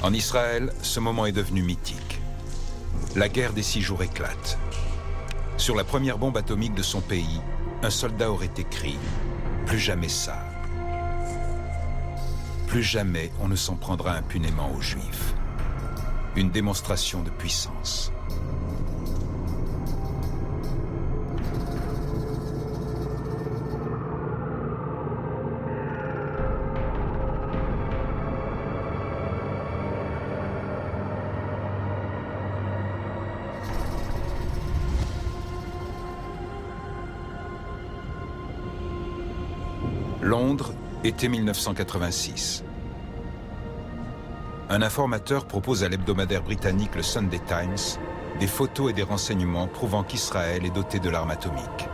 En Israël, ce moment est devenu mythique. La guerre des 6 jours éclate. Sur la première bombe atomique de son pays, un soldat aurait écrit « Plus jamais ça. Plus jamais on ne s'en prendra impunément aux Juifs. » Une démonstration de puissance. Londres, été 1986. Un informateur propose à l'hebdomadaire britannique le Sunday Times des photos et des renseignements prouvant qu'Israël est doté de l'arme atomique.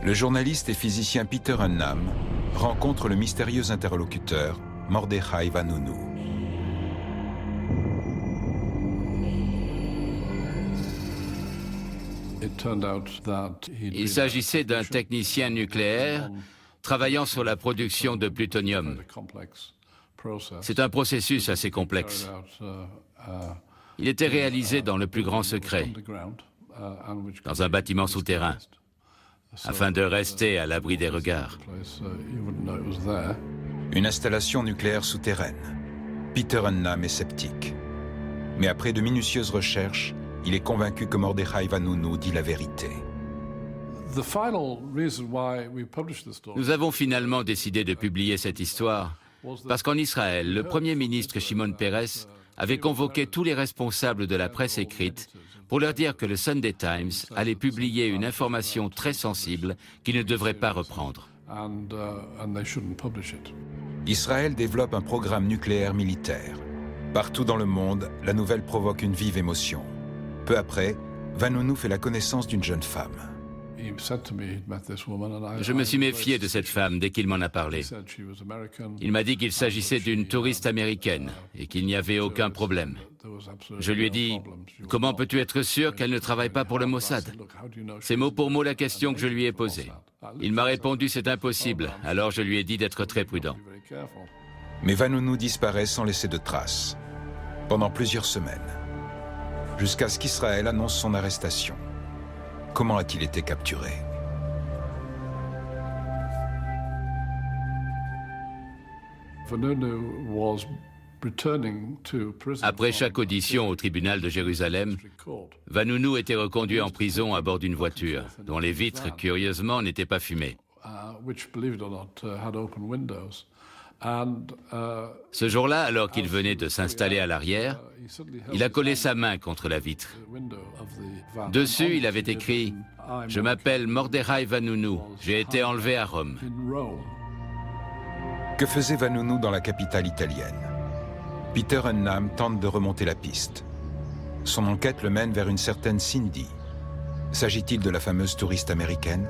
Le journaliste et physicien Peter Unnam rencontre le mystérieux interlocuteur Mordechai Vanunu. Il s'agissait d'un technicien nucléaire travaillant sur la production de plutonium. C'est un processus assez complexe. Il était réalisé dans le plus grand secret, dans un bâtiment souterrain, afin de rester à l'abri des regards. Une installation nucléaire souterraine. Peter Unnam est sceptique. Mais après de minutieuses recherches, il est convaincu que Mordechai Vanunu dit la vérité. Nous avons finalement décidé de publier cette histoire parce qu'en Israël, le Premier ministre Shimon Peres avait convoqué tous les responsables de la presse écrite pour leur dire que le Sunday Times allait publier une information très sensible qu'il ne devrait pas reprendre. Israël développe un programme nucléaire militaire. Partout dans le monde, la nouvelle provoque une vive émotion. Peu après, Vanunu fait la connaissance d'une jeune femme. Je me suis méfié de cette femme dès qu'il m'en a parlé. Il m'a dit qu'il s'agissait d'une touriste américaine et qu'il n'y avait aucun problème. Je lui ai dit « Comment peux-tu être sûr qu'elle ne travaille pas pour le Mossad ?» C'est mot pour mot la question que je lui ai posée. Il m'a répondu « C'est impossible », alors je lui ai dit d'être très prudent. Mais Vanunu disparaît sans laisser de traces, pendant plusieurs semaines, jusqu'à ce qu'Israël annonce son arrestation. Comment a-t-il été capturé? Après chaque audition au tribunal de Jérusalem, Vanunu était reconduit en prison à bord d'une voiture, dont les vitres, curieusement, n'étaient pas fumées. Ce jour-là, alors qu'il venait de s'installer à l'arrière, il a collé sa main contre la vitre. Dessus, il avait écrit « Je m'appelle Mordechai Vanunu, j'ai été enlevé à Rome ». Que faisait Vanunu dans la capitale italienne? Peter Unnam tente de remonter la piste. Son enquête le mène vers une certaine Cindy. S'agit-il de la fameuse touriste américaine?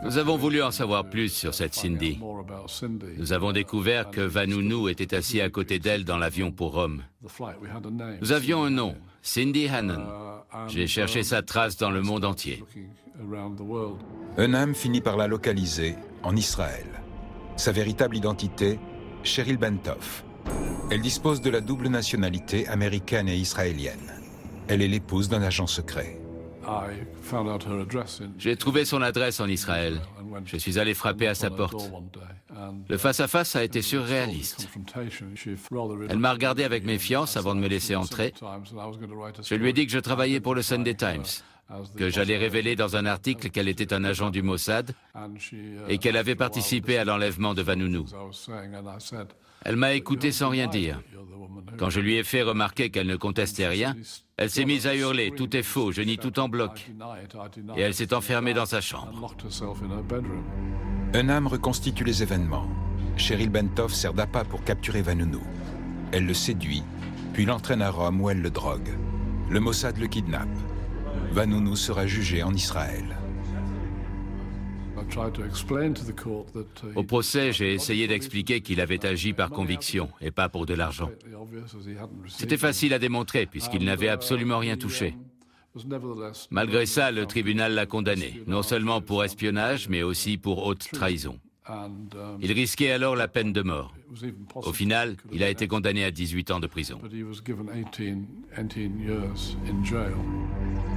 Nous avons voulu en savoir plus sur cette Cindy. Nous avons découvert que Vanunu était assis à côté d'elle dans l'avion pour Rome. Nous avions un nom, Cindy Hannon. J'ai cherché sa trace dans le monde entier. Unnam finit par la localiser en Israël. Sa véritable identité, Cheryl Bentoff. Elle dispose de la double nationalité américaine et israélienne. Elle est l'épouse d'un agent secret. J'ai trouvé son adresse en Israël. Je suis allé frapper à sa porte. Le face-à-face a été surréaliste. Elle m'a regardé avec méfiance avant de me laisser entrer. Je lui ai dit que je travaillais pour le Sunday Times, que j'allais révéler dans un article qu'elle était un agent du Mossad et qu'elle avait participé à l'enlèvement de Vanunu. Elle m'a écouté sans rien dire. Quand je lui ai fait remarquer qu'elle ne contestait rien, elle s'est mise à hurler « Tout est faux, je nie tout en bloc ». Et elle s'est enfermée dans sa chambre. Unnam reconstitue les événements. Cheryl Bentoff sert d'appât pour capturer Vanunu. Elle le séduit, puis l'entraîne à Rome où elle le drogue. Le Mossad le kidnappe. Vanunu sera jugé en Israël. Au procès, j'ai essayé d'expliquer qu'il avait agi par conviction et pas pour de l'argent. C'était facile à démontrer puisqu'il n'avait absolument rien touché. Malgré ça, le tribunal l'a condamné, non seulement pour espionnage, mais aussi pour haute trahison. Il risquait alors la peine de mort. Au final, il a été condamné à 18 ans de prison.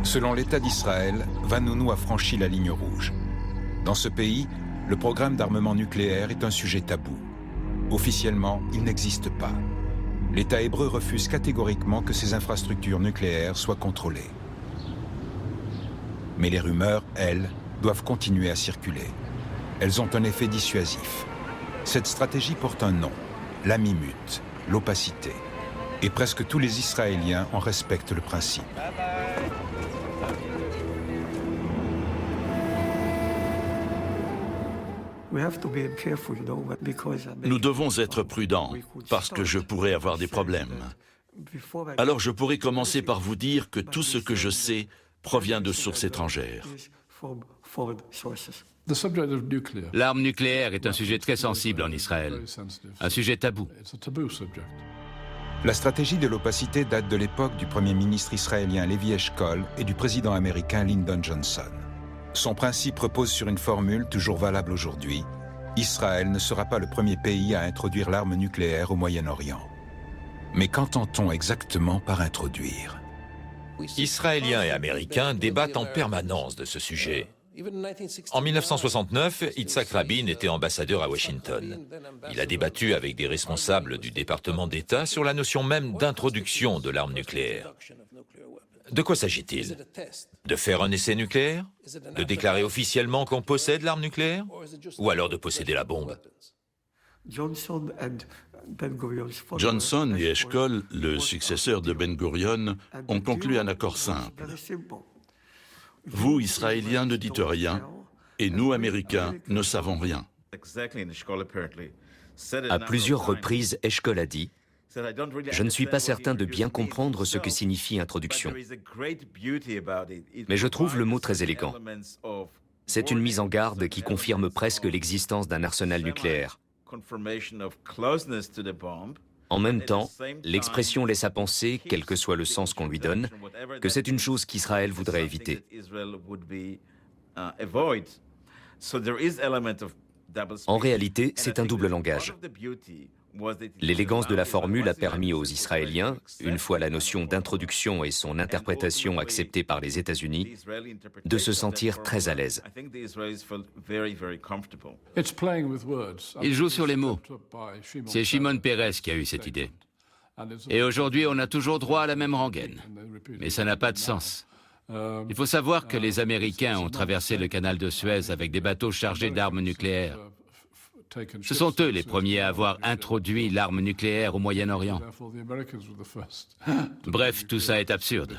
Selon l'État d'Israël, Vanunu a franchi la ligne rouge. Dans ce pays, le programme d'armement nucléaire est un sujet tabou. Officiellement, il n'existe pas. L'État hébreu refuse catégoriquement que ses infrastructures nucléaires soient contrôlées. Mais les rumeurs, elles, doivent continuer à circuler. Elles ont un effet dissuasif. Cette stratégie porte un nom, l'amimut, l'opacité. Et presque tous les Israéliens en respectent le principe. Nous devons être prudents, parce que je pourrais avoir des problèmes. Alors je pourrais commencer par vous dire que tout ce que je sais provient de sources étrangères. L'arme nucléaire est un sujet très sensible en Israël, un sujet tabou. La stratégie de l'opacité date de l'époque du Premier ministre israélien Levi Eshkol et du président américain Lyndon Johnson. Son principe repose sur une formule toujours valable aujourd'hui. Israël ne sera pas le premier pays à introduire l'arme nucléaire au Moyen-Orient. Mais qu'entend-on exactement par introduire ? Israéliens et Américains débattent en permanence de ce sujet. En 1969, Yitzhak Rabin était ambassadeur à Washington. Il a débattu avec des responsables du département d'État sur la notion même d'introduction de l'arme nucléaire. De quoi s'agit-il? De faire un essai nucléaire? De déclarer officiellement qu'on possède l'arme nucléaire? Ou alors de posséder la bombe? Johnson et Eshkol, le successeur de Ben-Gurion, ont conclu un accord simple. Vous, Israéliens, ne dites rien, et nous, Américains, ne savons rien. À plusieurs reprises, Eshkol a dit « Je ne suis pas certain de bien comprendre ce que signifie introduction. Mais je trouve le mot très élégant. C'est une mise en garde qui confirme presque l'existence d'un arsenal nucléaire. En même temps, l'expression laisse à penser, quel que soit le sens qu'on lui donne, que c'est une chose qu'Israël voudrait éviter. En réalité, c'est un double langage. L'élégance de la formule a permis aux Israéliens, une fois la notion d'introduction et son interprétation acceptée par les États-Unis, de se sentir très à l'aise. Il joue sur les mots. C'est Shimon Peres qui a eu cette idée. Et aujourd'hui, on a toujours droit à la même rengaine. Mais ça n'a pas de sens. Il faut savoir que les Américains ont traversé le canal de Suez avec des bateaux chargés d'armes nucléaires. Ce sont eux les premiers à avoir introduit l'arme nucléaire au Moyen-Orient. Bref, tout ça est absurde.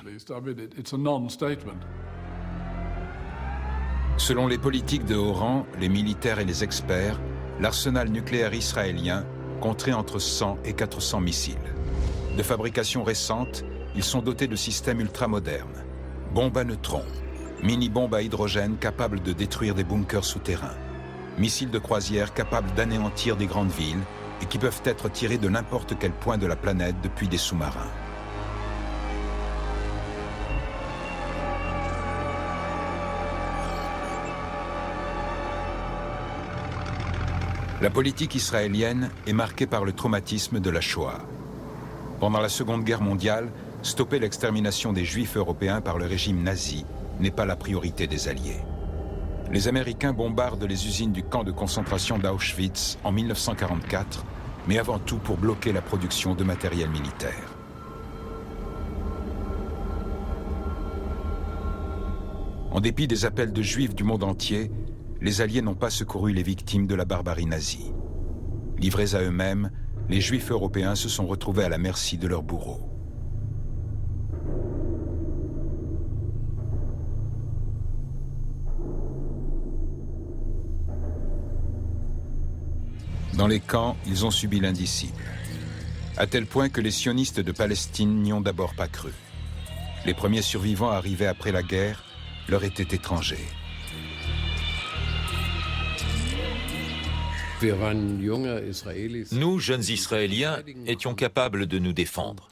Selon les politiques de haut rang, les militaires et les experts, l'arsenal nucléaire israélien compterait entre 100 et 400 missiles. De fabrication récente, ils sont dotés de systèmes ultramodernes. Bombes à neutrons, mini-bombes à hydrogène capables de détruire des bunkers souterrains, missiles de croisière capables d'anéantir des grandes villes et qui peuvent être tirés de n'importe quel point de la planète depuis des sous-marins. La politique israélienne est marquée par le traumatisme de la Shoah. Pendant la Seconde Guerre mondiale, stopper l'extermination des Juifs européens par le régime nazi n'est pas la priorité des Alliés. Les Américains bombardent les usines du camp de concentration d'Auschwitz en 1944, mais avant tout pour bloquer la production de matériel militaire. En dépit des appels de Juifs du monde entier, les Alliés n'ont pas secouru les victimes de la barbarie nazie. Livrés à eux-mêmes, les Juifs européens se sont retrouvés à la merci de leurs bourreaux. Dans les camps, ils ont subi l'indicible, à tel point que les sionistes de Palestine n'y ont d'abord pas cru. Les premiers survivants arrivés après la guerre leur étaient étrangers. Nous, jeunes Israéliens, étions capables de nous défendre.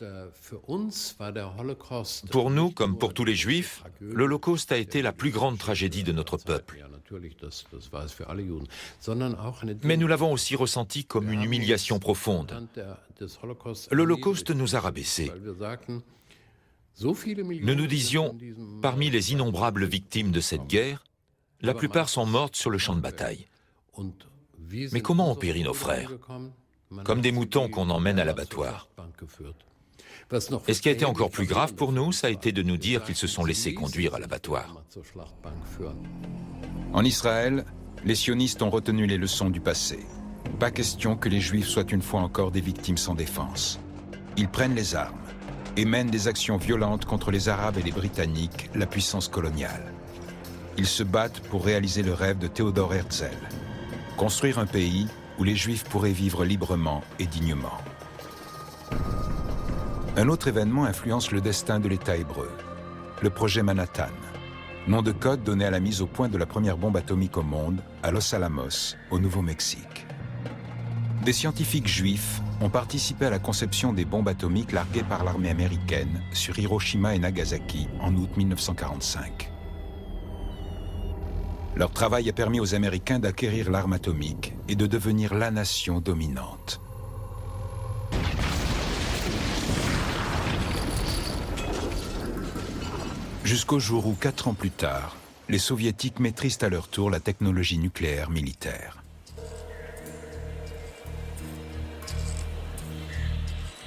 Pour nous, comme pour tous les Juifs, l'Holocauste a été la plus grande tragédie de notre peuple. Mais nous l'avons aussi ressenti comme une humiliation profonde. L'Holocauste nous a rabaissés. Nous nous disions, parmi les innombrables victimes de cette guerre, la plupart sont mortes sur le champ de bataille. Mais comment ont péri nos frères? Comme des moutons qu'on emmène à l'abattoir. Et ce qui a été encore plus grave pour nous, ça a été de nous dire qu'ils se sont laissés conduire à l'abattoir. En Israël, les sionistes ont retenu les leçons du passé. Pas question que les Juifs soient une fois encore des victimes sans défense. Ils prennent les armes et mènent des actions violentes contre les Arabes et les Britanniques, la puissance coloniale. Ils se battent pour réaliser le rêve de Theodor Herzl, construire un pays où les Juifs pourraient vivre librement et dignement. Un autre événement influence le destin de l'État hébreu, le projet Manhattan, nom de code donné à la mise au point de la première bombe atomique au monde, à Los Alamos, au Nouveau-Mexique. Des scientifiques juifs ont participé à la conception des bombes atomiques larguées par l'armée américaine sur Hiroshima et Nagasaki en août 1945. Leur travail a permis aux Américains d'acquérir l'arme atomique et de devenir la nation dominante. Jusqu'au jour où, 4 ans plus tard, les Soviétiques maîtrisent à leur tour la technologie nucléaire militaire.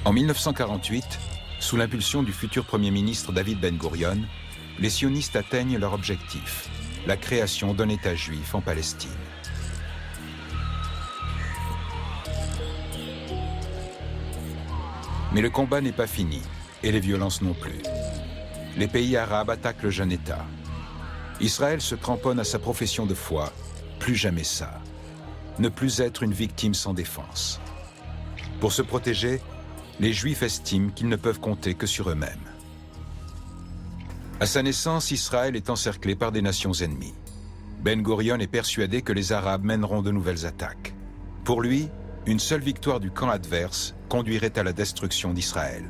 En 1948, sous l'impulsion du futur Premier ministre David Ben-Gourion, les sionistes atteignent leur objectif, la création d'un État juif en Palestine. Mais le combat n'est pas fini, et les violences non plus. Les pays arabes attaquent le jeune État. Israël se cramponne à sa profession de foi, plus jamais ça. Ne plus être une victime sans défense. Pour se protéger, les Juifs estiment qu'ils ne peuvent compter que sur eux-mêmes. À sa naissance, Israël est encerclé par des nations ennemies. Ben-Gourion est persuadé que les Arabes mèneront de nouvelles attaques. Pour lui, une seule victoire du camp adverse conduirait à la destruction d'Israël.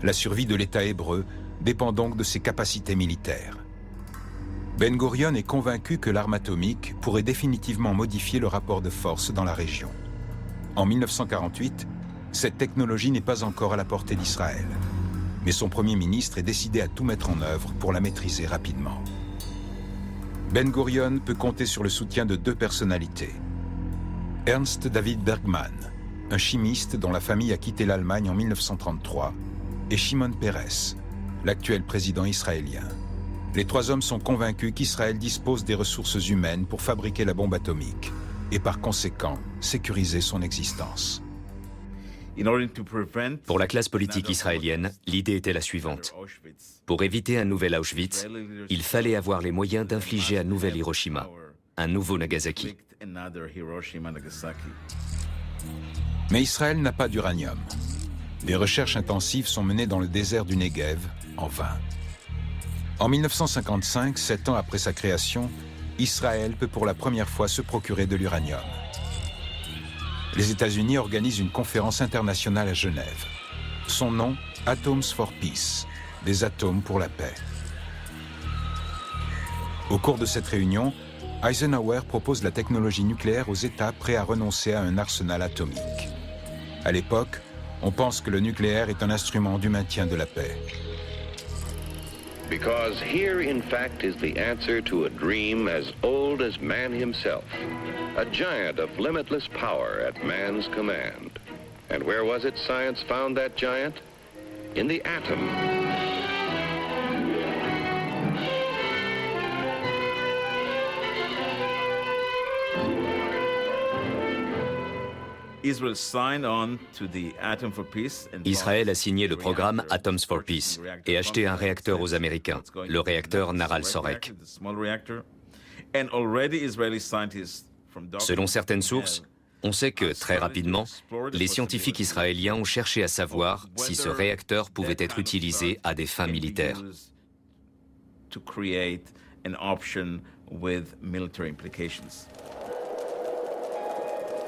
La survie de l'État hébreu dépend donc de ses capacités militaires. Ben-Gourion est convaincu que l'arme atomique pourrait définitivement modifier le rapport de force dans la région. En 1948, cette technologie n'est pas encore à la portée d'Israël. Mais son Premier ministre est décidé à tout mettre en œuvre pour la maîtriser rapidement. Ben-Gourion peut compter sur le soutien de 2 personnalités. Ernst David Bergman, un chimiste dont la famille a quitté l'Allemagne en 1933, et Shimon Peres, l'actuel président israélien. Les 3 hommes sont convaincus qu'Israël dispose des ressources humaines pour fabriquer la bombe atomique et par conséquent sécuriser son existence. Pour la classe politique israélienne, l'idée était la suivante. Pour éviter un nouvel Auschwitz, il fallait avoir les moyens d'infliger un nouvel Hiroshima, un nouveau Nagasaki. Mais Israël n'a pas d'uranium. Des recherches intensives sont menées dans le désert du Negev, en vain. En 1955, 7 ans après sa création, Israël peut pour la première fois se procurer de l'uranium. Les États-Unis organisent une conférence internationale à Genève. Son nom, Atoms for Peace, des atomes pour la paix. Au cours de cette réunion, Eisenhower propose la technologie nucléaire aux États prêts à renoncer à un arsenal atomique. À l'époque, on pense que le nucléaire est un instrument du maintien de la paix. Because here, in fact, is the answer to a dream as old as man himself, a giant of limitless power at man's command. And where was it science found that giant? In the atom. Israël a signé le programme Atoms for Peace et acheté un réacteur aux Américains, le réacteur Naral Sorek. Selon certaines sources, on sait que, très rapidement, les scientifiques israéliens ont cherché à savoir si ce réacteur pouvait être utilisé à des fins militaires.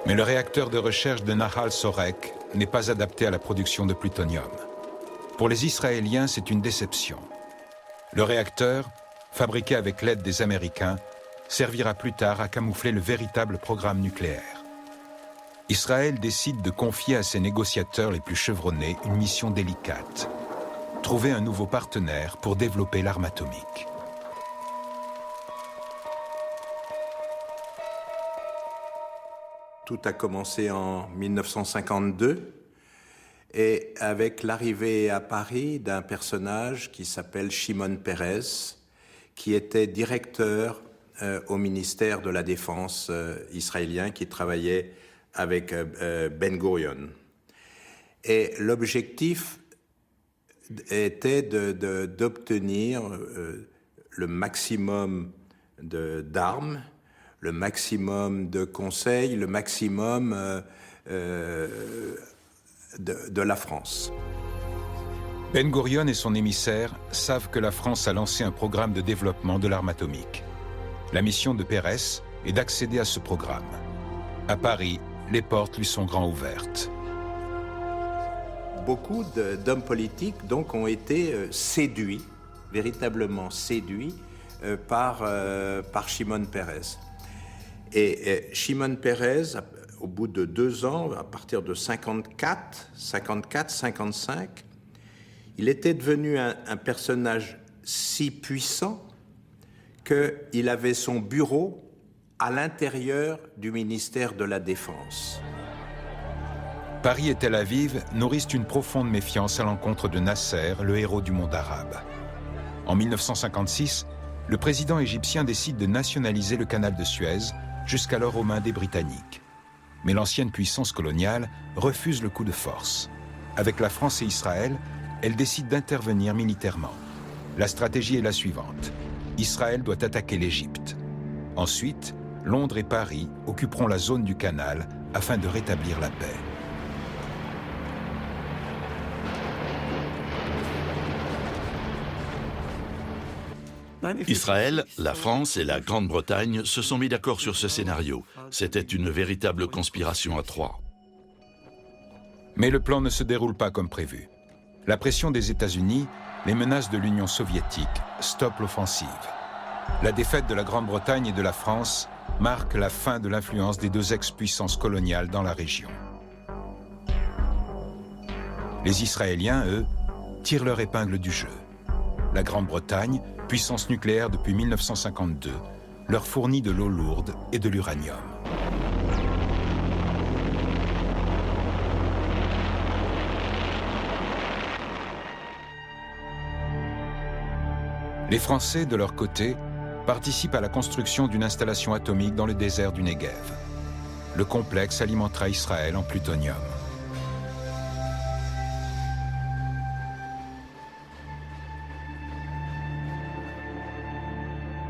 Mais le réacteur de recherche de Nahal Sorek n'est pas adapté à la production de plutonium. Pour les Israéliens, c'est une déception. Le réacteur, fabriqué avec l'aide des Américains, servira plus tard à camoufler le véritable programme nucléaire. Israël décide de confier à ses négociateurs les plus chevronnés une mission délicate. Trouver un nouveau partenaire pour développer l'arme atomique. Tout a commencé en 1952 et avec l'arrivée à Paris d'un personnage qui s'appelle Shimon Peres, qui était directeur au ministère de la Défense israélien, qui travaillait avec Ben Gurion. Et l'objectif était d'obtenir le maximum d'armes, le maximum de conseils, le maximum de la France. Ben Gurion et son émissaire savent que la France a lancé un programme de développement de l'arme atomique. La mission de Peres est d'accéder à ce programme. À Paris, les portes lui sont grand ouvertes. Beaucoup d'hommes politiques donc ont été séduits, véritablement séduits par Shimon Peres. Et Shimon Peres, au bout de 2 ans, à partir de 54-55, il était devenu un personnage si puissant qu'il avait son bureau à l'intérieur du ministère de la Défense. Paris et Tel Aviv nourrissent une profonde méfiance à l'encontre de Nasser, le héros du monde arabe. En 1956, le président égyptien décide de nationaliser le canal de Suez, jusqu'alors aux mains des Britanniques. Mais l'ancienne puissance coloniale refuse le coup de force. Avec la France et Israël, elle décide d'intervenir militairement. La stratégie est la suivante. Israël doit attaquer l'Égypte. Ensuite, Londres et Paris occuperont la zone du canal afin de rétablir la paix. Israël, la France et la Grande-Bretagne se sont mis d'accord sur ce scénario. C'était une véritable conspiration à 3. Mais le plan ne se déroule pas comme prévu. La pression des États-Unis, les menaces de l'Union soviétique stoppent l'offensive. La défaite de la Grande-Bretagne et de la France marque la fin de l'influence des 2 ex-puissances coloniales dans la région. Les Israéliens, eux, tirent leur épingle du jeu. La Grande-Bretagne, puissance nucléaire depuis 1952, leur fournit de l'eau lourde et de l'uranium. Les Français, de leur côté, participent à la construction d'une installation atomique dans le désert du Negev. Le complexe alimentera Israël en plutonium.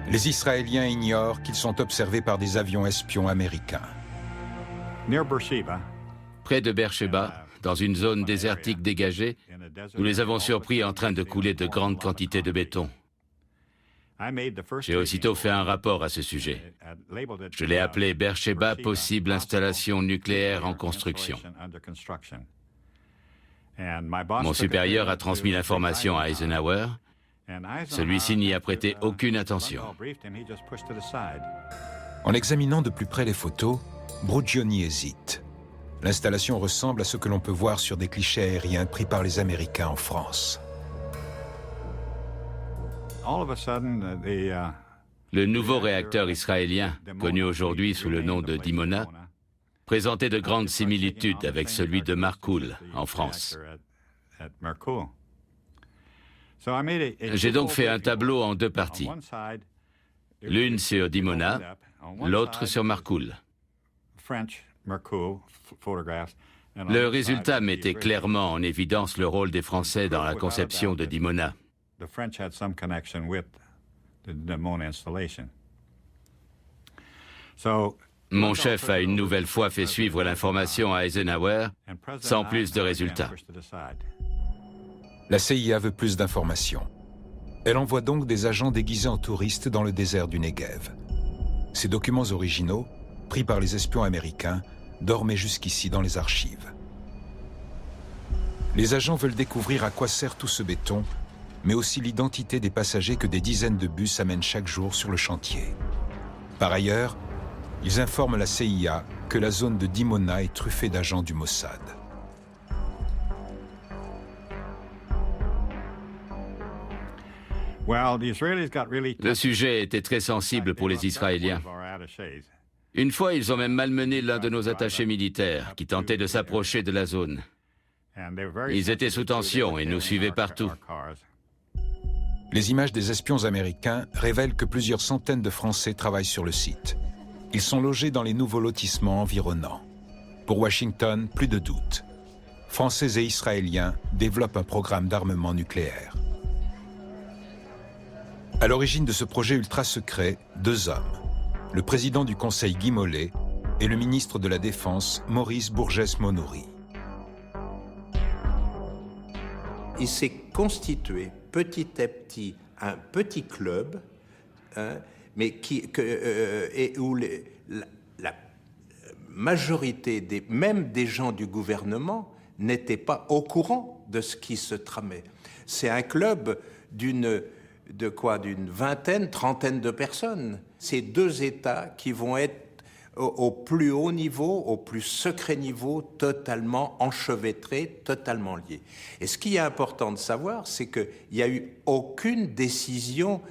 Les Israéliens ignorent qu'ils sont observés par des avions espions américains. Près de Beersheba, dans une zone désertique dégagée, nous les avons surpris en train de couler de grandes quantités de béton. J'ai aussitôt fait un rapport à ce sujet. Je l'ai appelé Beersheba, possible installation nucléaire en construction. Mon supérieur a transmis l'information à Eisenhower. Celui-ci n'y a prêté aucune attention. En examinant de plus près les photos, Brugioni hésite. L'installation ressemble à ce que l'on peut voir sur des clichés aériens pris par les Américains en France. Le nouveau réacteur israélien, connu aujourd'hui sous le nom de Dimona, présentait de grandes similitudes avec celui de Marcoule, en France. J'ai donc fait un tableau en 2 parties. L'une sur Dimona, l'autre sur Marcoule. Le résultat mettait clairement en évidence le rôle des Français dans la conception de Dimona. Mon chef a une nouvelle fois fait suivre l'information à Eisenhower, sans plus de résultats. La CIA veut plus d'informations. Elle envoie donc des agents déguisés en touristes dans le désert du Negev. Ces documents originaux, pris par les espions américains, dormait jusqu'ici dans les archives. Les agents veulent découvrir à quoi sert tout ce béton, mais aussi l'identité des passagers que des dizaines de bus amènent chaque jour sur le chantier. Par ailleurs, ils informent la CIA que la zone de Dimona est truffée d'agents du Mossad. Le sujet était très sensible pour les Israéliens. Une fois, ils ont même malmené l'un de nos attachés militaires qui tentait de s'approcher de la zone. Ils étaient sous tension et nous suivaient partout. Les images des espions américains révèlent que plusieurs centaines de Français travaillent sur le site. Ils sont logés dans les nouveaux lotissements environnants. Pour Washington, plus de doute. Français et Israéliens développent un programme d'armement nucléaire. À l'origine de ce projet ultra secret, deux hommes. Le président du Conseil Guy Mollet et le ministre de la Défense Maurice Bourgès-Monouri. Il s'est constitué petit à petit un petit club, mais où la majorité même des gens du gouvernement n'étaient pas au courant de ce qui se tramait. C'est un club d'une vingtaine, trentaine de personnes. C'est deux États qui vont être au plus haut niveau, au plus secret niveau, totalement enchevêtrés, totalement liés. Et ce qui est important de savoir, c'est qu'il n'y a eu aucune décision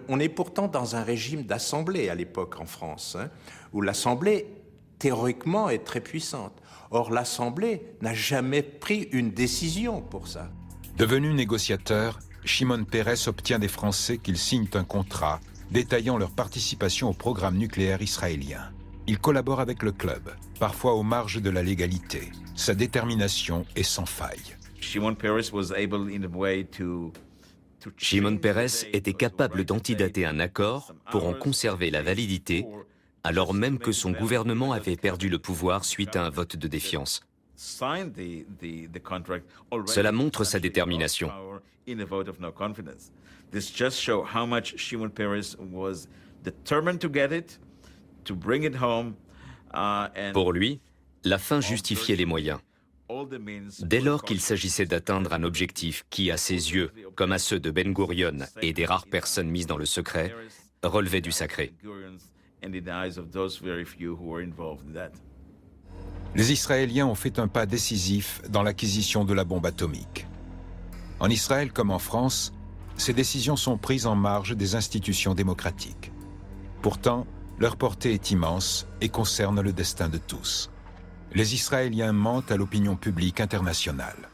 on est pourtant dans un régime d'assemblée à l'époque en France, où l'assemblée, théoriquement, est très puissante. Or, l'assemblée n'a jamais pris une décision pour ça. Devenu négociateur, Shimon Peres obtient des Français qu'ils signent un contrat détaillant leur participation au programme nucléaire israélien. Il collabore avec le club, parfois aux marges de la légalité. Sa détermination est sans faille. Shimon Peres était capable d'antidater un accord pour en conserver la validité, alors même que son gouvernement avait perdu le pouvoir suite à un vote de défiance. Cela montre sa détermination. Pour lui, la fin justifiait les moyens. Dès lors qu'il s'agissait d'atteindre un objectif qui, à ses yeux, comme à ceux de Ben Gurion et des rares personnes mises dans le secret, relevait du sacré. Les Israéliens ont fait un pas décisif dans l'acquisition de la bombe atomique. En Israël comme en France, ces décisions sont prises en marge des institutions démocratiques. Pourtant, leur portée est immense et concerne le destin de tous. Les Israéliens mentent à l'opinion publique internationale.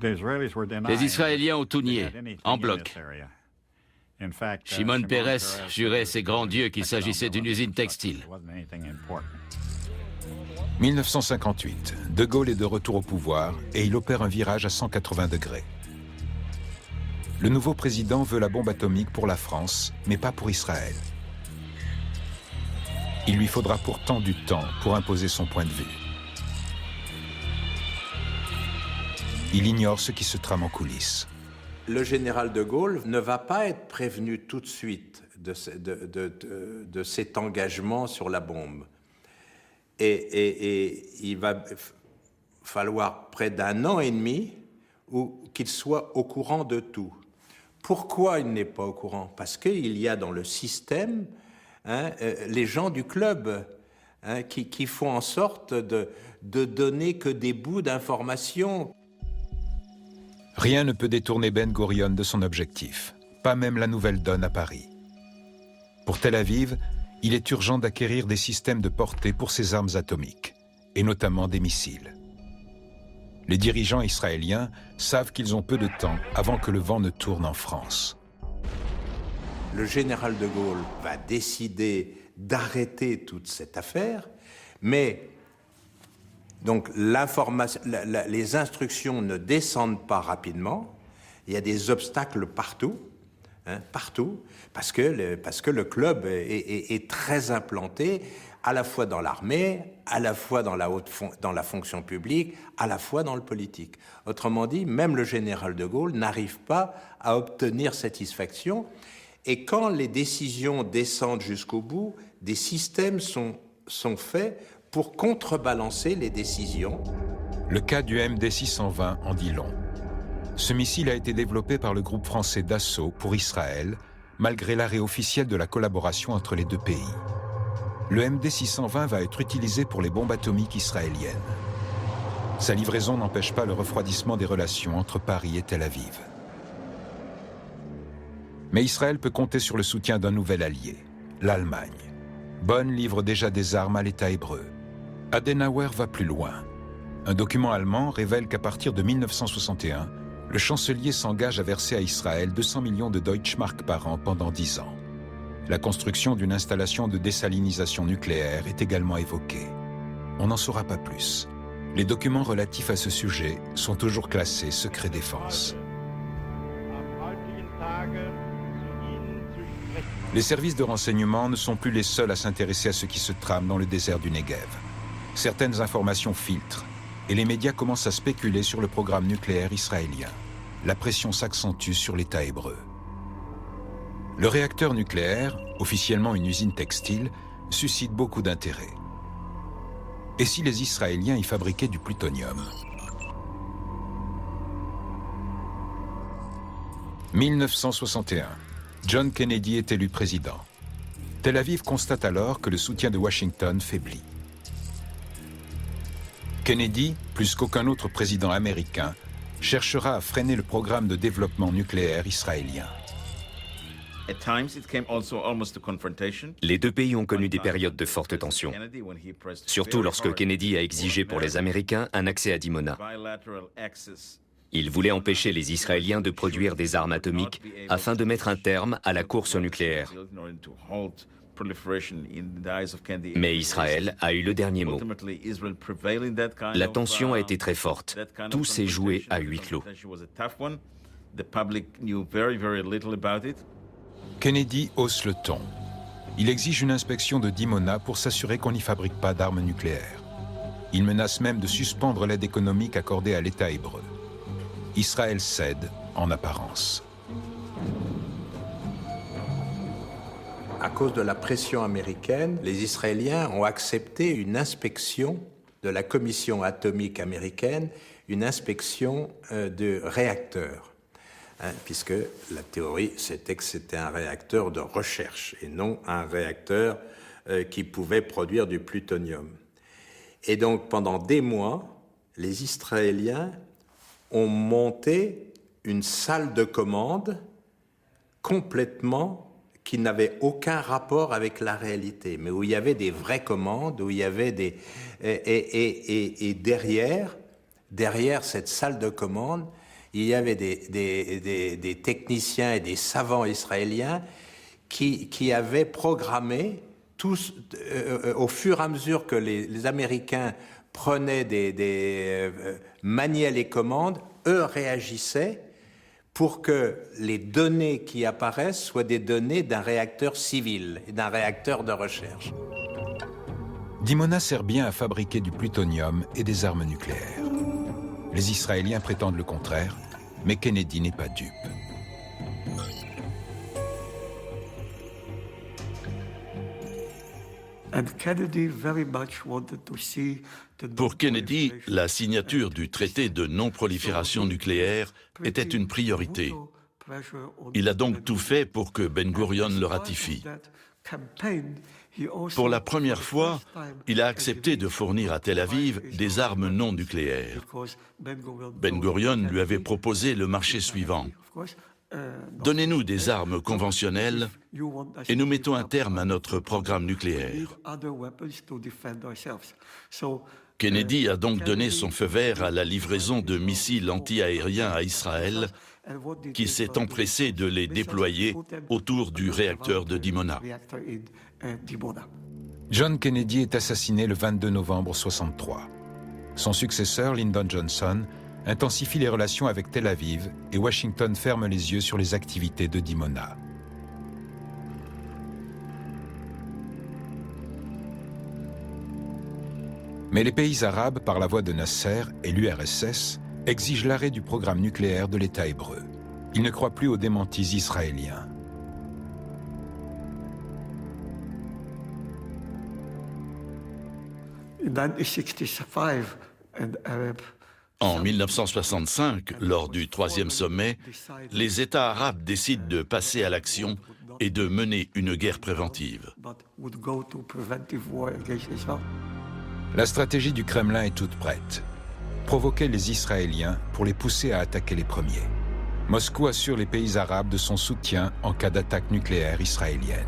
Les Israéliens ont tout nié, en bloc. Shimon Peres jurait ses grands dieux qu'il s'agissait d'une usine textile. 1958, De Gaulle est de retour au pouvoir et il opère un virage à 180 degrés. Le nouveau président veut la bombe atomique pour la France, mais pas pour Israël. Il lui faudra pourtant du temps pour imposer son point de vue. Il ignore ce qui se trame en coulisses. Le général de Gaulle ne va pas être prévenu tout de suite de cet engagement sur la bombe. Et il va falloir près d'un an et demi qu'il soit au courant de tout. Pourquoi il n'est pas au courant? Parce qu'il y a dans le système les gens du club qui font en sorte de donner que des bouts d'informations. Rien ne peut détourner Ben Gurion de son objectif, pas même la nouvelle donne à Paris. Pour Tel Aviv, il est urgent d'acquérir des systèmes de portée pour ses armes atomiques, et notamment des missiles. Les dirigeants israéliens savent qu'ils ont peu de temps avant que le vent ne tourne en France. Le général de Gaulle va décider d'arrêter toute cette affaire, mais donc les instructions ne descendent pas rapidement. Il y a des obstacles partout, partout, parce que le club est très implanté, à la fois dans l'armée, à la fois dans la fonction publique, à la fois dans le politique. Autrement dit, même le général de Gaulle n'arrive pas à obtenir satisfaction. Et quand les décisions descendent jusqu'au bout, des systèmes sont faits pour contrebalancer les décisions. Le cas du MD-620 en dit long. Ce missile a été développé par le groupe français Dassault pour Israël, malgré l'arrêt officiel de la collaboration entre les deux pays. Le MD-620 va être utilisé pour les bombes atomiques israéliennes. Sa livraison n'empêche pas le refroidissement des relations entre Paris et Tel Aviv. Mais Israël peut compter sur le soutien d'un nouvel allié, l'Allemagne. Bonn livre déjà des armes à l'État hébreu. Adenauer va plus loin. Un document allemand révèle qu'à partir de 1961, le chancelier s'engage à verser à Israël 200 millions de Deutschmark par an pendant 10 ans. La construction d'une installation de désalinisation nucléaire est également évoquée. On n'en saura pas plus. Les documents relatifs à ce sujet sont toujours classés secret défense. Les services de renseignement ne sont plus les seuls à s'intéresser à ce qui se trame dans le désert du Negev. Certaines informations filtrent et les médias commencent à spéculer sur le programme nucléaire israélien. La pression s'accentue sur l'État hébreu. Le réacteur nucléaire, officiellement une usine textile, suscite beaucoup d'intérêt. Et si les Israéliens y fabriquaient du plutonium ? 1961. John Kennedy est élu président. Tel Aviv constate alors que le soutien de Washington faiblit. Kennedy, plus qu'aucun autre président américain, cherchera à freiner le programme de développement nucléaire israélien. Les deux pays ont connu des périodes de forte tension, surtout lorsque Kennedy a exigé pour les Américains un accès à Dimona. Il voulait empêcher les Israéliens de produire des armes atomiques afin de mettre un terme à la course au nucléaire. Mais Israël a eu le dernier mot. La tension a été très forte. Tout s'est joué à huis clos. Kennedy hausse le ton. Il exige une inspection de Dimona pour s'assurer qu'on n'y fabrique pas d'armes nucléaires. Il menace même de suspendre l'aide économique accordée à l'État hébreu. Israël cède en apparence. À cause de la pression américaine, les Israéliens ont accepté une inspection de la Commission atomique américaine, une inspection de réacteurs. Puisque la théorie, c'était que c'était un réacteur de recherche et non un réacteur qui pouvait produire du plutonium. Et donc, pendant des mois, les Israéliens ont monté une salle de commande complètement qui n'avait aucun rapport avec la réalité, mais où il y avait des vraies commandes, où il y avait des... Et derrière cette salle de commande, il y avait des techniciens et des savants israéliens qui avaient programmé, tous, au fur et à mesure que les Américains prenaient maniaient les commandes, eux réagissaient pour que les données qui apparaissent soient des données d'un réacteur civil et d'un réacteur de recherche. Dimona sert bien à fabriquer du plutonium et des armes nucléaires. Les Israéliens prétendent le contraire, mais Kennedy n'est pas dupe. Pour Kennedy, la signature du traité de non-prolifération nucléaire était une priorité. Il a donc tout fait pour que Ben Gurion le ratifie. Pour la première fois, il a accepté de fournir à Tel Aviv des armes non nucléaires. Ben Gurion lui avait proposé le marché suivant. Donnez-nous des armes conventionnelles et nous mettons un terme à notre programme nucléaire. Kennedy a donc donné son feu vert à la livraison de missiles anti-aériens à Israël, qui s'est empressé de les déployer autour du réacteur de Dimona. John Kennedy est assassiné le 22 novembre 1963. Son successeur, Lyndon Johnson, intensifie les relations avec Tel Aviv et Washington ferme les yeux sur les activités de Dimona. Mais les pays arabes, par la voix de Nasser et l'URSS, exigent l'arrêt du programme nucléaire de l'État hébreu. Ils ne croient plus aux démentis israéliens. En 1965, lors du troisième sommet, les États arabes décident de passer à l'action et de mener une guerre préventive. La stratégie du Kremlin est toute prête. Provoquer les Israéliens pour les pousser à attaquer les premiers. Moscou assure les pays arabes de son soutien en cas d'attaque nucléaire israélienne.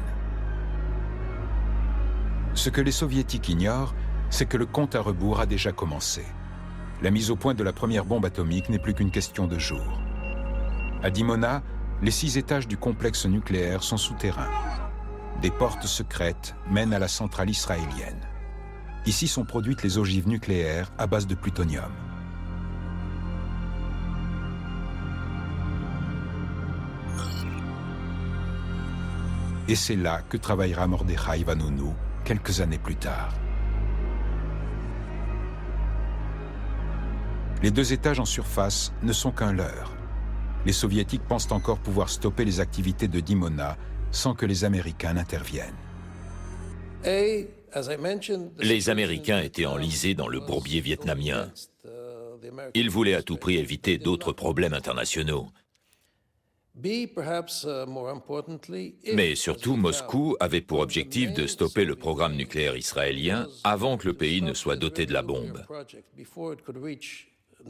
Ce que les Soviétiques ignorent, c'est que le compte à rebours a déjà commencé. La mise au point de la première bombe atomique n'est plus qu'une question de jours. À Dimona, les 6 étages du complexe nucléaire sont souterrains. Des portes secrètes mènent à la centrale israélienne. Ici sont produites les ogives nucléaires à base de plutonium. Et c'est là que travaillera Mordechai Vanunu quelques années plus tard. Les 2 étages en surface ne sont qu'un leurre. Les Soviétiques pensent encore pouvoir stopper les activités de Dimona sans que les Américains n'interviennent. Les Américains étaient enlisés dans le bourbier vietnamien. Ils voulaient à tout prix éviter d'autres problèmes internationaux. Mais surtout, Moscou avait pour objectif de stopper le programme nucléaire israélien avant que le pays ne soit doté de la bombe.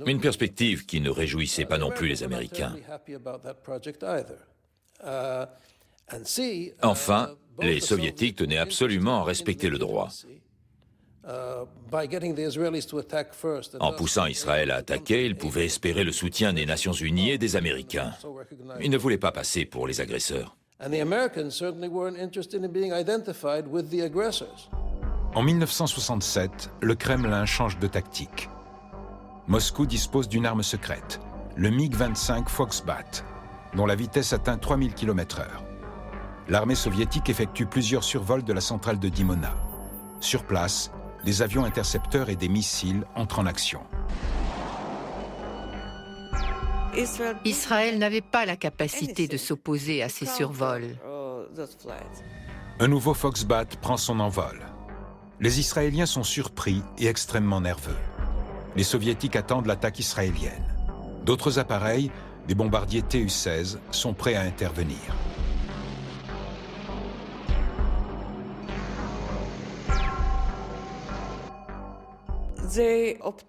Une perspective qui ne réjouissait pas non plus les Américains. Enfin, les Soviétiques tenaient absolument à respecter le droit. En poussant Israël à attaquer, ils pouvaient espérer le soutien des Nations Unies et des Américains. Ils ne voulaient pas passer pour les agresseurs. En 1967, le Kremlin change de tactique. Moscou dispose d'une arme secrète, le MiG-25 Foxbat, dont la vitesse atteint 3000 km/h. L'armée soviétique effectue plusieurs survols de la centrale de Dimona. Sur place, des avions intercepteurs et des missiles entrent en action. Israël n'avait pas la capacité de s'opposer à ces survols. Un nouveau Foxbat prend son envol. Les Israéliens sont surpris et extrêmement nerveux. Les Soviétiques attendent l'attaque israélienne. D'autres appareils, des bombardiers Tu-16, sont prêts à intervenir.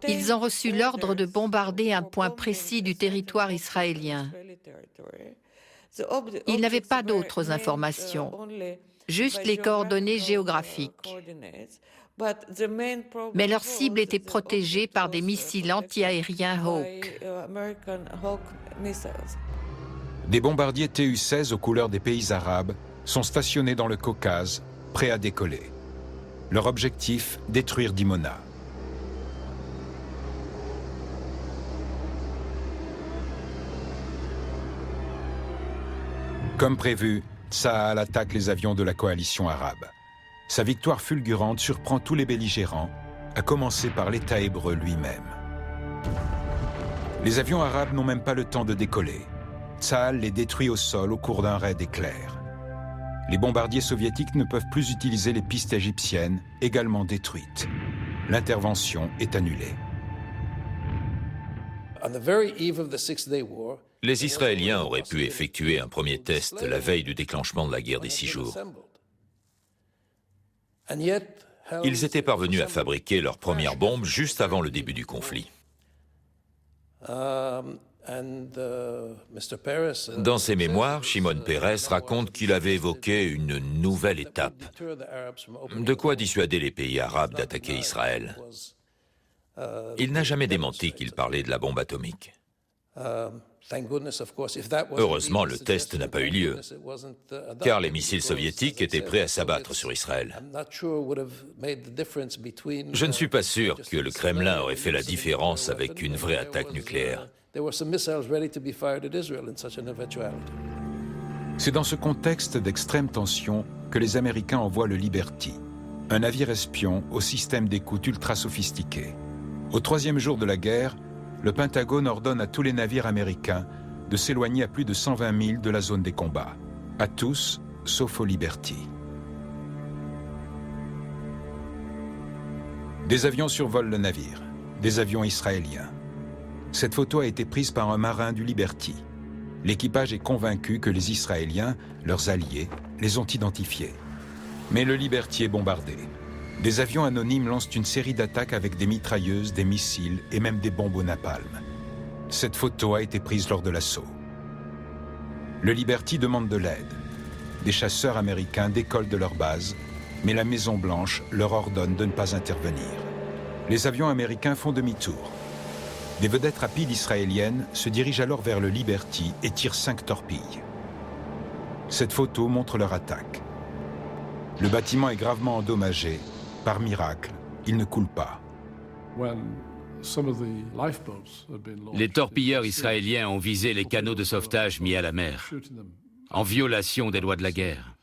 Ils ont reçu l'ordre de bombarder un point précis du territoire israélien. Ils n'avaient pas d'autres informations, juste les coordonnées géographiques. Mais leur cible était protégée par des missiles anti-aériens Hawk. Des bombardiers Tu-16 aux couleurs des pays arabes sont stationnés dans le Caucase, prêts à décoller. Leur objectif, détruire Dimona. Comme prévu, Tsahal attaque les avions de la coalition arabe. Sa victoire fulgurante surprend tous les belligérants, à commencer par l'État hébreu lui-même. Les avions arabes n'ont même pas le temps de décoller. Tsahal les détruit au sol au cours d'un raid éclair. Les bombardiers soviétiques ne peuvent plus utiliser les pistes égyptiennes, également détruites. L'intervention est annulée. Les Israéliens auraient pu effectuer un premier test la veille du déclenchement de la guerre des 6 jours. Ils étaient parvenus à fabriquer leur première bombe juste avant le début du conflit. Dans ses mémoires, Shimon Peres raconte qu'il avait évoqué une nouvelle étape. De quoi dissuader les pays arabes d'attaquer Israël. Il n'a jamais démenti qu'il parlait de la bombe atomique. Heureusement, le test n'a pas eu lieu, car les missiles soviétiques étaient prêts à s'abattre sur Israël. Je ne suis pas sûr que le Kremlin aurait fait la différence avec une vraie attaque nucléaire. C'est dans ce contexte d'extrême tension que les Américains envoient le Liberty, un navire espion au système d'écoute ultra sophistiqué. Au 3e jour de la guerre, le Pentagone ordonne à tous les navires américains de s'éloigner à plus de 120 milles de la zone des combats. À tous, sauf au Liberty. Des avions survolent le navire, des avions israéliens. Cette photo a été prise par un marin du Liberty. L'équipage est convaincu que les Israéliens, leurs alliés, les ont identifiés. Mais le Liberty est bombardé. Des avions anonymes lancent une série d'attaques avec des mitrailleuses, des missiles et même des bombes au napalm. Cette photo a été prise lors de l'assaut. Le Liberty demande de l'aide. Des chasseurs américains décollent de leur base, mais la Maison-Blanche leur ordonne de ne pas intervenir. Les avions américains font demi-tour. Des vedettes rapides israéliennes se dirigent alors vers le Liberty et tirent 5 torpilles. Cette photo montre leur attaque. Le bâtiment est gravement endommagé. Par miracle, il ne coule pas. Les torpilleurs israéliens ont visé les canaux de sauvetage mis à la mer, en violation des lois de la guerre.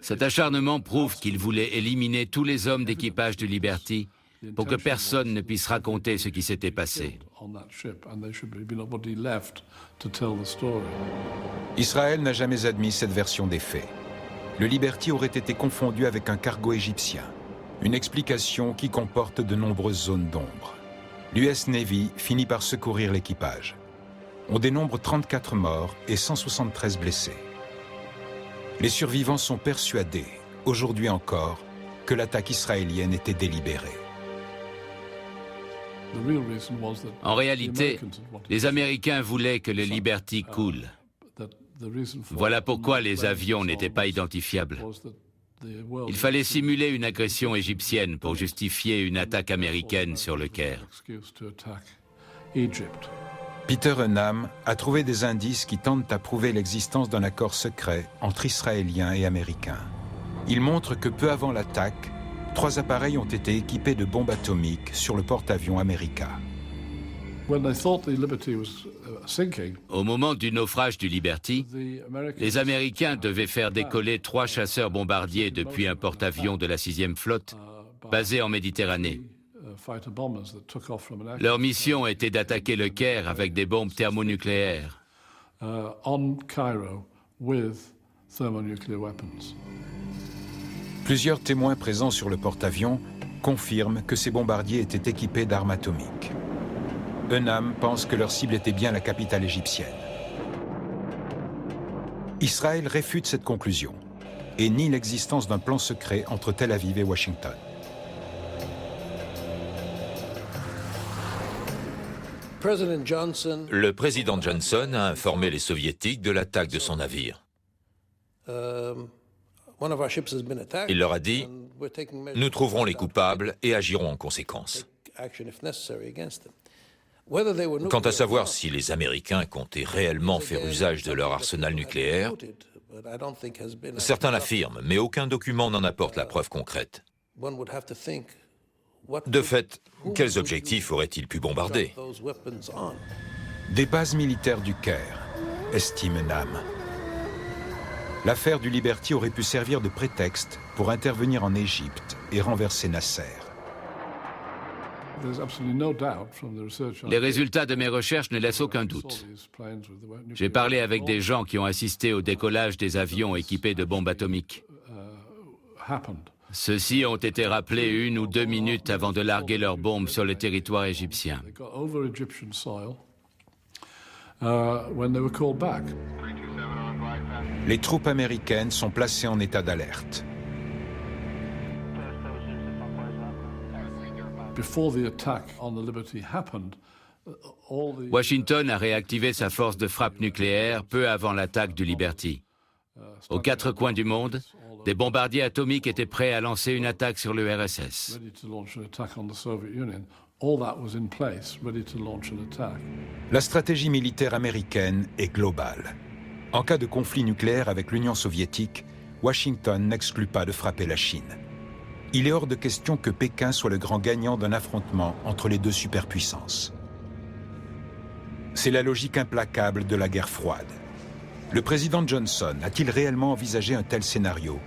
Cet acharnement prouve qu'ils voulaient éliminer tous les hommes d'équipage du Liberty pour que personne ne puisse raconter ce qui s'était passé. Israël n'a jamais admis cette version des faits. Le Liberty aurait été confondu avec un cargo égyptien, une explication qui comporte de nombreuses zones d'ombre. L'US Navy finit par secourir l'équipage. On dénombre 34 morts et 173 blessés. Les survivants sont persuadés, aujourd'hui encore, que l'attaque israélienne était délibérée. En réalité, les Américains voulaient que le Liberty coule. Voilà pourquoi les avions n'étaient pas identifiables. Il fallait simuler une agression égyptienne pour justifier une attaque américaine sur le Caire. Peter Enam a trouvé des indices qui tentent à prouver l'existence d'un accord secret entre Israéliens et Américains. Il montre que peu avant l'attaque, 3 appareils ont été équipés de bombes atomiques sur le porte-avions America. Au moment du naufrage du Liberty, les Américains devaient faire décoller 3 chasseurs bombardiers depuis un porte-avions de la 6e flotte, basé en Méditerranée. Leur mission était d'attaquer le Caire avec des bombes thermonucléaires. Plusieurs témoins présents sur le porte-avions confirment que ces bombardiers étaient équipés d'armes atomiques. Enam pense que leur cible était bien la capitale égyptienne. Israël réfute cette conclusion et nie l'existence d'un plan secret entre Tel Aviv et Washington. Le président Johnson a informé les Soviétiques de l'attaque de son navire. Il leur a dit « Nous trouverons les coupables et agirons en conséquence ». Quant à savoir si les Américains comptaient réellement faire usage de leur arsenal nucléaire, certains l'affirment, mais aucun document n'en apporte la preuve concrète. De fait, quels objectifs auraient-ils pu bombarder? Des bases militaires du Caire, estime Enam. L'affaire du Liberty aurait pu servir de prétexte pour intervenir en Égypte et renverser Nasser. Les résultats de mes recherches ne laissent aucun doute. J'ai parlé avec des gens qui ont assisté au décollage des avions équipés de bombes atomiques. Ceux-ci ont été rappelés 1 ou 2 minutes avant de larguer leurs bombes sur le territoire égyptien. Les troupes américaines sont placées en état d'alerte. Washington a réactivé sa force de frappe nucléaire peu avant l'attaque du Liberty. Aux 4 coins du monde, des bombardiers atomiques étaient prêts à lancer une attaque sur l'URSS. La stratégie militaire américaine est globale. En cas de conflit nucléaire avec l'Union soviétique, Washington n'exclut pas de frapper la Chine. Il est hors de question que Pékin soit le grand gagnant d'un affrontement entre les 2 superpuissances. C'est la logique implacable de la guerre froide. Le président Johnson a-t-il réellement envisagé un tel scénario?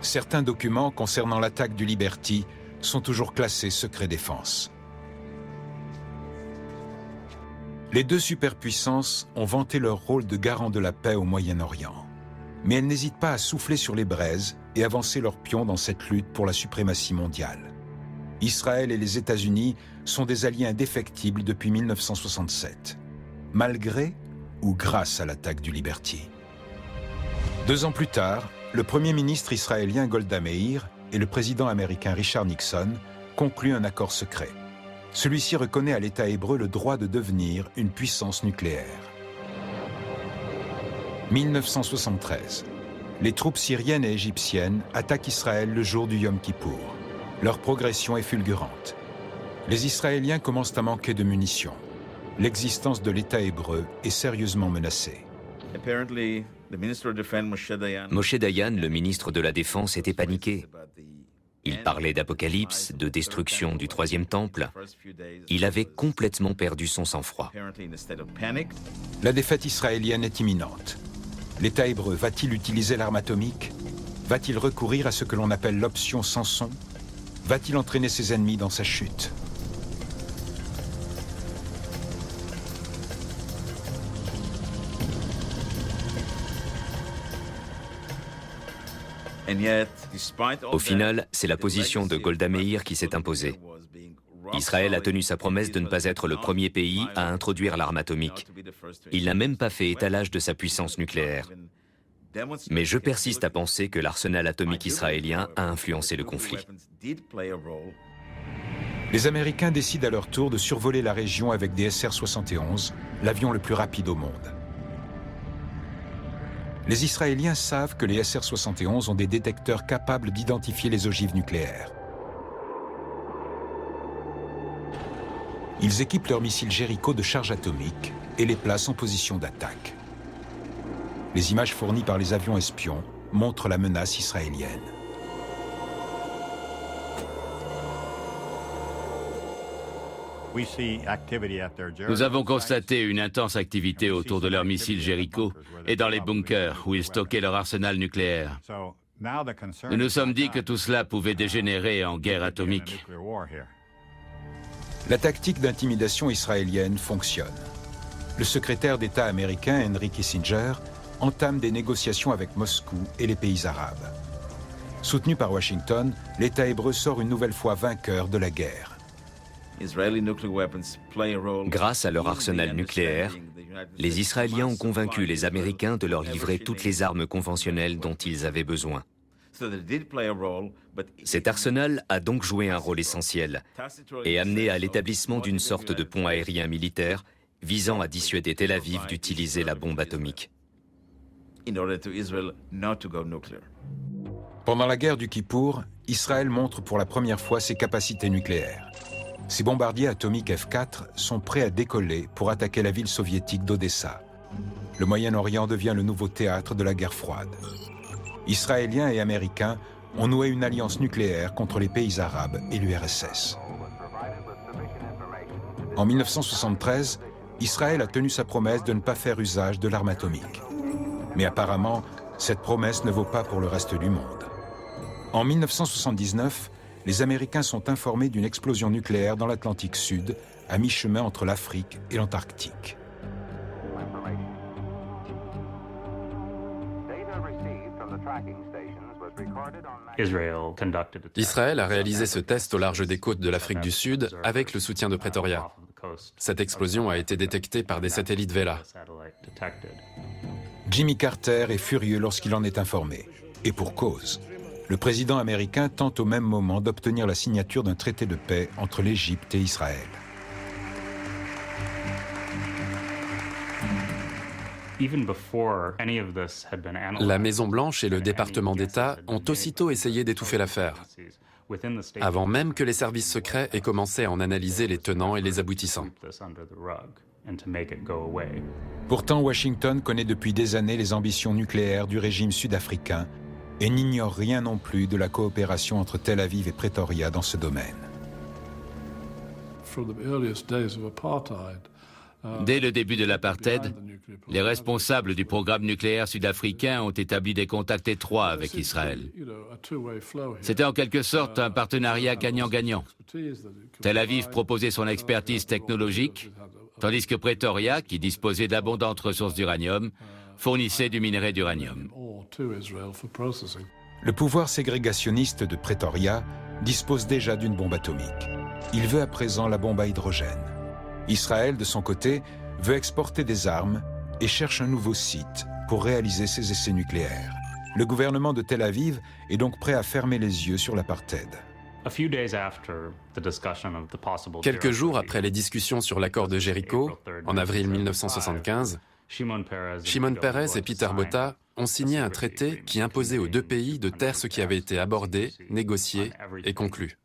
Certains documents concernant l'attaque du Liberty sont toujours classés secret défense. Les 2 superpuissances ont vanté leur rôle de garant de la paix au Moyen-Orient. mais elles n'hésitent pas à souffler sur les braises et avancer leurs pions dans cette lutte pour la suprématie mondiale. Israël et les États-Unis sont des alliés indéfectibles depuis 1967, malgré ou grâce à l'attaque du Liberty. 2 ans plus tard, le premier ministre israélien Golda Meir et le président américain Richard Nixon concluent un accord secret. Celui-ci reconnaît à l'État hébreu le droit de devenir une puissance nucléaire. 1973. Les troupes syriennes et égyptiennes attaquent Israël le jour du Yom Kippour. Leur progression est fulgurante. Les Israéliens commencent à manquer de munitions. L'existence de l'État hébreu est sérieusement menacée. Moshe Dayan, le ministre de la Défense, était paniqué. Il parlait d'apocalypse, de destruction du troisième temple. Il avait complètement perdu son sang-froid. La défaite israélienne est imminente. L'État hébreu va-t-il utiliser l'arme atomique? Va-t-il recourir à ce que l'on appelle l'option Samson? Va-t-il entraîner ses ennemis dans sa chute? Au final, c'est la position de Golda Meir qui s'est imposée. Israël a tenu sa promesse de ne pas être le premier pays à introduire l'arme atomique. Il n'a même pas fait étalage de sa puissance nucléaire. Mais je persiste à penser que l'arsenal atomique israélien a influencé le conflit. Les Américains décident à leur tour de survoler la région avec des SR-71, l'avion le plus rapide au monde. Les Israéliens savent que les SR-71 ont des détecteurs capables d'identifier les ogives nucléaires. Ils équipent leurs missiles Jericho de charges atomiques et les placent en position d'attaque. Les images fournies par les avions espions montrent la menace israélienne. Nous avons constaté une intense activité autour de leurs missiles Jericho et dans les bunkers où ils stockaient leur arsenal nucléaire. Nous nous sommes dit que tout cela pouvait dégénérer en guerre atomique. La tactique d'intimidation israélienne fonctionne. Le secrétaire d'État américain Henry Kissinger entame des négociations avec Moscou et les pays arabes. Soutenu par Washington, l'État hébreu sort une nouvelle fois vainqueur de la guerre. Grâce à leur arsenal nucléaire, les Israéliens ont convaincu les Américains de leur livrer toutes les armes conventionnelles dont ils avaient besoin. Cet arsenal a donc joué un rôle essentiel et amené à l'établissement d'une sorte de pont aérien militaire visant à dissuader Tel Aviv d'utiliser la bombe atomique. Pendant la guerre du Kippour, Israël montre pour la première fois ses capacités nucléaires. Ses bombardiers atomiques F-4 sont prêts à décoller pour attaquer la ville soviétique d'Odessa. Le Moyen-Orient devient le nouveau théâtre de la guerre froide. Israéliens et Américains ont noué une alliance nucléaire contre les pays arabes et l'URSS. En 1973, Israël a tenu sa promesse de ne pas faire usage de l'arme atomique. Mais apparemment, cette promesse ne vaut pas pour le reste du monde. En 1979, les Américains sont informés d'une explosion nucléaire dans l'Atlantique Sud, à mi-chemin entre l'Afrique et l'Antarctique. Israël a réalisé ce test au large des côtes de l'Afrique du Sud avec le soutien de Pretoria. Cette explosion a été détectée par des satellites Vela. Jimmy Carter est furieux lorsqu'il en est informé. Et pour cause. Le président américain tente au même moment d'obtenir la signature d'un traité de paix entre l'Égypte et Israël. La Maison-Blanche et le département d'État ont aussitôt essayé d'étouffer l'affaire, avant même que les services secrets aient commencé à en analyser les tenants et les aboutissants. Pourtant, Washington connaît depuis des années les ambitions nucléaires du régime sud-africain et n'ignore rien non plus de la coopération entre Tel Aviv et Pretoria dans ce domaine. Dès le début de l'apartheid, les responsables du programme nucléaire sud-africain ont établi des contacts étroits avec Israël. C'était en quelque sorte un partenariat gagnant-gagnant. Tel Aviv proposait son expertise technologique, tandis que Pretoria, qui disposait d'abondantes ressources d'uranium, fournissait du minerai d'uranium. Le pouvoir ségrégationniste de Pretoria dispose déjà d'une bombe atomique. Il veut à présent la bombe à hydrogène. Israël, de son côté, veut exporter des armes et cherche un nouveau site pour réaliser ses essais nucléaires. Le gouvernement de Tel Aviv est donc prêt à fermer les yeux sur l'apartheid. Quelques jours après les discussions sur l'accord de Jéricho, en avril 1975, Shimon Peres et Peter Botta ont signé un traité qui imposait aux deux pays de taire ce qui avait été abordé, négocié et conclu.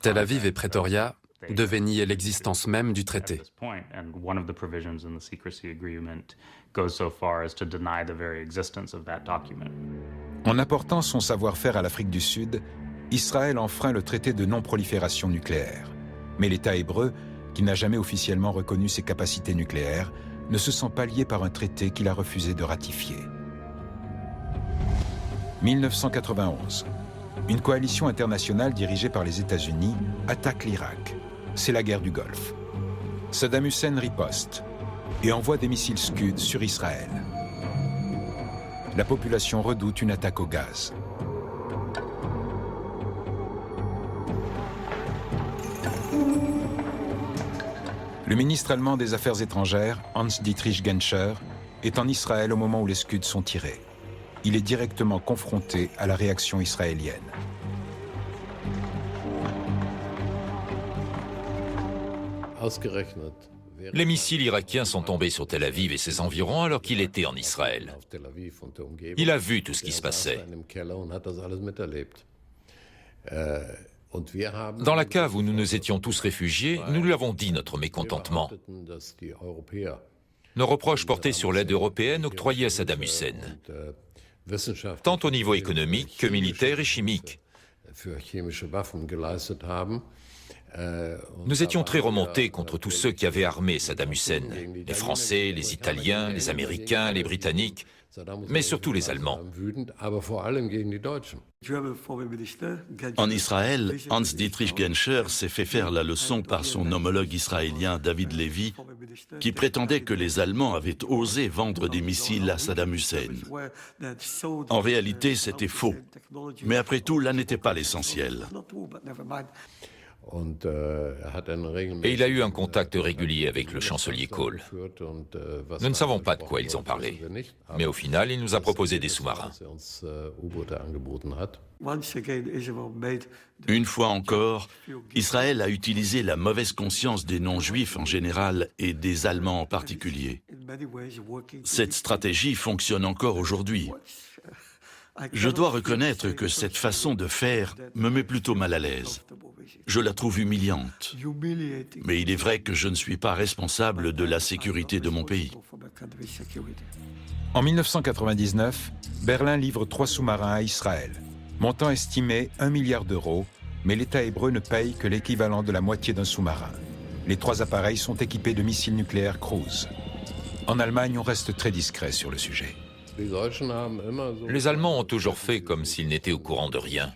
Tel Aviv et Pretoria devaient nier l'existence même du traité. En apportant son savoir-faire à l'Afrique du Sud, Israël enfreint le traité de non-prolifération nucléaire. Mais l'État hébreu, qui n'a jamais officiellement reconnu ses capacités nucléaires, ne se sent pas lié par un traité qu'il a refusé de ratifier. 1991. Une coalition internationale dirigée par les États-Unis attaque l'Irak. C'est la guerre du Golfe. Saddam Hussein riposte et envoie des missiles Scud sur Israël. La population redoute une attaque au gaz. Le ministre allemand des Affaires étrangères, Hans-Dietrich Genscher, est en Israël au moment où les Scuds sont tirés. Il est directement confronté à la réaction israélienne. Les missiles irakiens sont tombés sur Tel Aviv et ses environs alors qu'il était en Israël. Il a vu tout ce qui se passait. Dans la cave où nous nous étions tous réfugiés, nous lui avons dit notre mécontentement. Nos reproches portaient sur l'aide européenne octroyée à Saddam Hussein, tant au niveau économique que militaire et chimique. Nous étions très remontés contre tous ceux qui avaient armé Saddam Hussein, les Français, les Italiens, les Américains, les Britanniques, mais surtout les Allemands. En Israël, Hans-Dietrich Genscher s'est fait faire la leçon par son homologue israélien David Levy, qui prétendait que les Allemands avaient osé vendre des missiles à Saddam Hussein. En réalité, c'était faux. Mais après tout, là n'était pas l'essentiel. Et il a eu un contact régulier avec le chancelier Kohl. Nous ne savons pas de quoi ils ont parlé, mais au final, il nous a proposé des sous-marins. Une fois encore, Israël a utilisé la mauvaise conscience des non-juifs en général et des Allemands en particulier. Cette stratégie fonctionne encore aujourd'hui. Je dois reconnaître que cette façon de faire me met plutôt mal à l'aise. Je la trouve humiliante. Mais il est vrai que je ne suis pas responsable de la sécurité de mon pays. En 1999, Berlin livre 3 sous-marins à Israël. Montant estimé 1 milliard d'euros, mais l'État hébreu ne paye que l'équivalent de la moitié d'un sous-marin. Les 3 appareils sont équipés de missiles nucléaires Cruise. En Allemagne, on reste très discret sur le sujet. Les Allemands ont toujours fait comme s'ils n'étaient au courant de rien.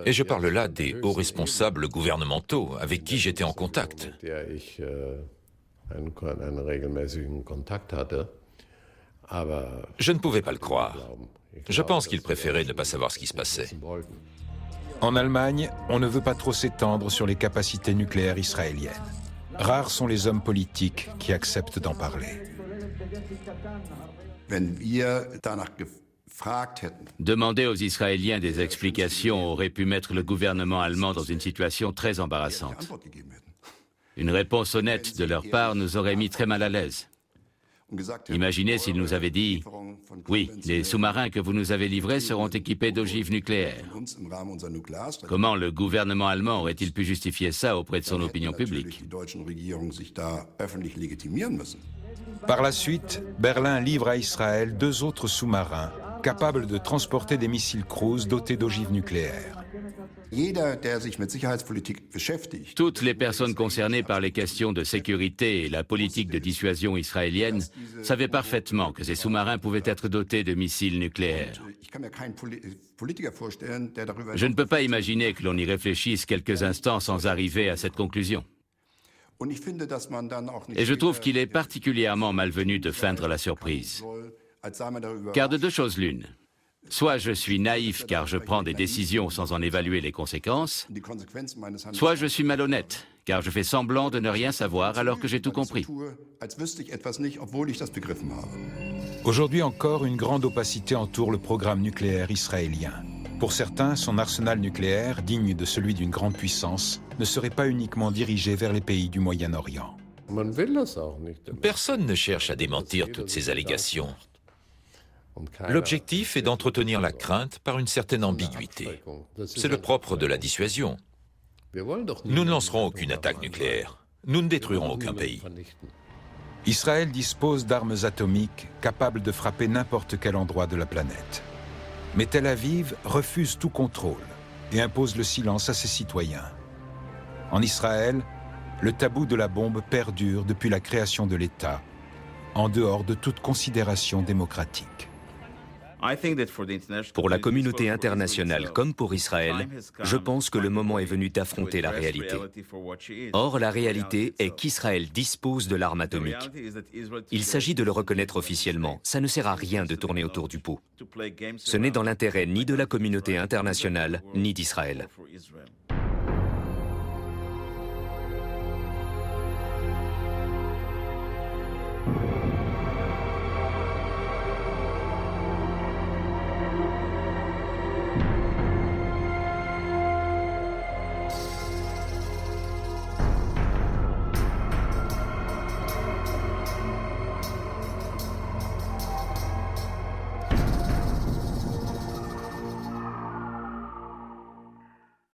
Et je parle là des hauts responsables gouvernementaux avec qui j'étais en contact. Je ne pouvais pas le croire. Je pense qu'ils préféraient ne pas savoir ce qui se passait. En Allemagne, on ne veut pas trop s'étendre sur les capacités nucléaires israéliennes. Rares sont les hommes politiques qui acceptent d'en parler. Demander aux Israéliens des explications aurait pu mettre le gouvernement allemand dans une situation très embarrassante. Une réponse honnête de leur part nous aurait mis très mal à l'aise. Imaginez s'ils nous avaient dit « Oui, les sous-marins que vous nous avez livrés seront équipés d'ogives nucléaires ». Comment le gouvernement allemand aurait-il pu justifier ça auprès de son opinion publique ? Par la suite, Berlin livre à Israël 2 autres sous-marins capables de transporter des missiles Cruise dotés d'ogives nucléaires. Toutes les personnes concernées par les questions de sécurité et la politique de dissuasion israélienne savaient parfaitement que ces sous-marins pouvaient être dotés de missiles nucléaires. Je ne peux pas imaginer que l'on y réfléchisse quelques instants sans arriver à cette conclusion. Et je trouve qu'il est particulièrement malvenu de feindre la surprise. Car de deux choses l'une. Soit je suis naïf car je prends des décisions sans en évaluer les conséquences, soit je suis malhonnête car je fais semblant de ne rien savoir alors que j'ai tout compris. Aujourd'hui encore, une grande opacité entoure le programme nucléaire israélien. Pour certains, son arsenal nucléaire, digne de celui d'une grande puissance, ne serait pas uniquement dirigé vers les pays du Moyen-Orient. Personne ne cherche à démentir toutes ces allégations. L'objectif est d'entretenir la crainte par une certaine ambiguïté. C'est le propre de la dissuasion. Nous ne lancerons aucune attaque nucléaire. Nous ne détruirons aucun pays. Israël dispose d'armes atomiques capables de frapper n'importe quel endroit de la planète. Mais Tel Aviv refuse tout contrôle et impose le silence à ses citoyens. En Israël, le tabou de la bombe perdure depuis la création de l'État, en dehors de toute considération démocratique. Pour la communauté internationale comme pour Israël, je pense que le moment est venu d'affronter la réalité. Or, la réalité est qu'Israël dispose de l'arme atomique. Il s'agit de le reconnaître officiellement. Ça ne sert à rien de tourner autour du pot. Ce n'est dans l'intérêt ni de la communauté internationale, ni d'Israël.